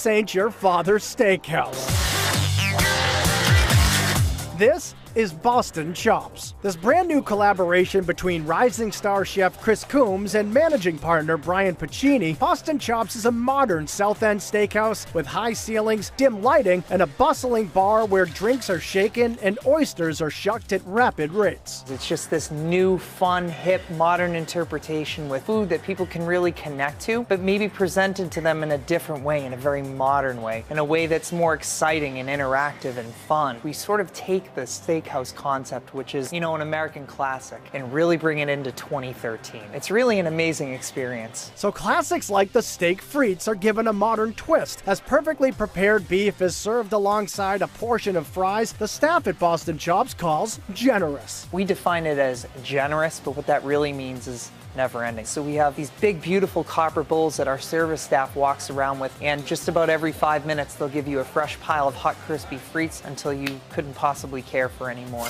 this ain't your father's steakhouse. This is Boston Chops. This brand new collaboration between rising star chef Chris Coombs and managing partner Brian Pacini, Boston Chops is a modern South End steakhouse with high ceilings, dim lighting, and a bustling bar where drinks are shaken and oysters are shucked at rapid rates. It's just this new, fun, hip, modern interpretation with food that people can really connect to, but maybe presented to them in a different way, in a very modern way, in a way that's more exciting and interactive and fun. We sort of take the steakhouse concept, which is, an American classic, and really bring it into 2013. It's really an amazing experience. So classics like the steak frites are given a modern twist, as perfectly prepared beef is served alongside a portion of fries the staff at Boston Chops calls generous. We define it as generous, but what that really means is never ending. So we have these big, beautiful copper bowls that our service staff walks around with, and just about every 5 minutes they'll give you a fresh pile of hot, crispy frites until you couldn't possibly care for any more.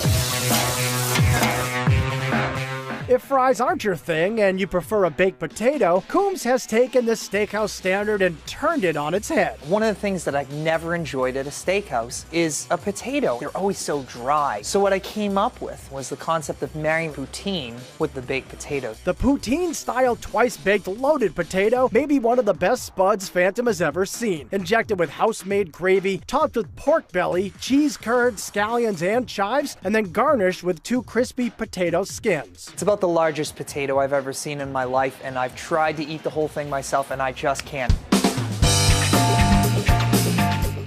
If fries aren't your thing and you prefer a baked potato, Coombs has taken this steakhouse standard and turned it on its head. One of the things that I've never enjoyed at a steakhouse is a potato. They're always so dry. So what I came up with was the concept of marrying poutine with the baked potatoes. The poutine-style twice-baked loaded potato may be one of the best spuds Phantom has ever seen. Injected with house-made gravy, topped with pork belly, cheese curds, scallions, and chives, and then garnished with 2 crispy potato skins. It's about the largest potato I've ever seen in my life, and I've tried to eat the whole thing myself, and I just can't.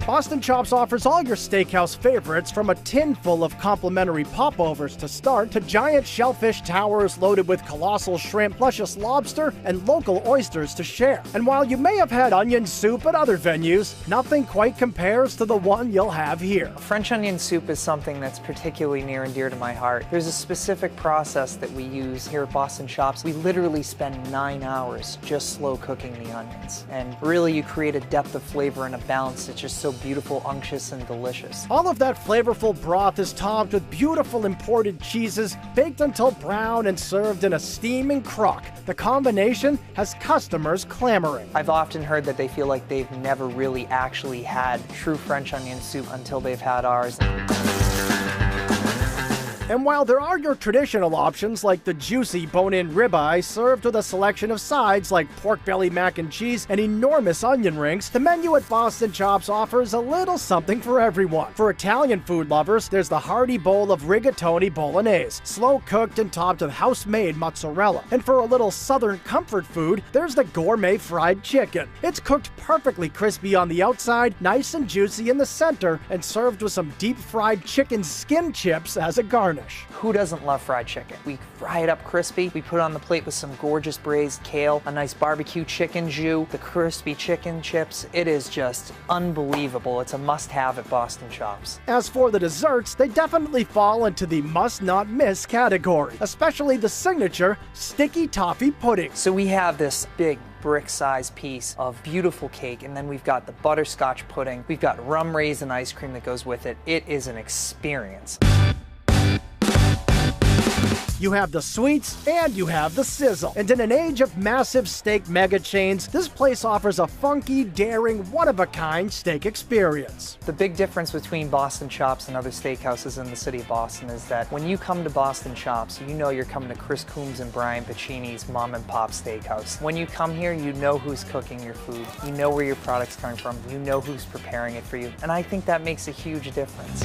Boston Chops offers all your steakhouse favorites, from a tin full of complimentary popovers to start, to giant shellfish towers loaded with colossal shrimp, luscious lobster, and local oysters to share. And while you may have had onion soup at other venues, nothing quite compares to the one you'll have here. French onion soup is something that's particularly near and dear to my heart. There's a specific process that we use here at Boston Chops. We literally spend 9 hours just slow cooking the onions. And really you create a depth of flavor and a balance that's just so beautiful, unctuous, and delicious. All of that flavorful broth is topped with beautiful imported cheeses, baked until brown and served in a steaming crock. The combination has customers clamoring. I've often heard that they feel like they've never really actually had true French onion soup until they've had ours. And while there are your traditional options like the juicy bone-in ribeye served with a selection of sides like pork belly mac and cheese and enormous onion rings, the menu at Boston Chops offers a little something for everyone. For Italian food lovers, there's the hearty bowl of rigatoni bolognese, slow-cooked and topped with house-made mozzarella. And for a little southern comfort food, there's the gourmet fried chicken. It's cooked perfectly crispy on the outside, nice and juicy in the center, and served with some deep-fried chicken skin chips as a garnish. Who doesn't love fried chicken? We fry it up crispy, we put it on the plate with some gorgeous braised kale, a nice barbecue chicken jus, the crispy chicken chips. It is just unbelievable. It's a must-have at Boston Chops. As for the desserts, they definitely fall into the must-not-miss category, especially the signature sticky toffee pudding. So we have this big brick-sized piece of beautiful cake, and then we've got the butterscotch pudding. We've got rum raisin ice cream that goes with it. It is an experience. You have the sweets, and you have the sizzle. And in an age of massive steak mega chains, this place offers a funky, daring, one-of-a-kind steak experience. The big difference between Boston Chops and other steakhouses in the city of Boston is that when you come to Boston Chops, you know you're coming to Chris Coombs and Brian Pacini's mom and pop steakhouse. When you come here, you know who's cooking your food, you know where your product's coming from, you know who's preparing it for you, and I think that makes a huge difference.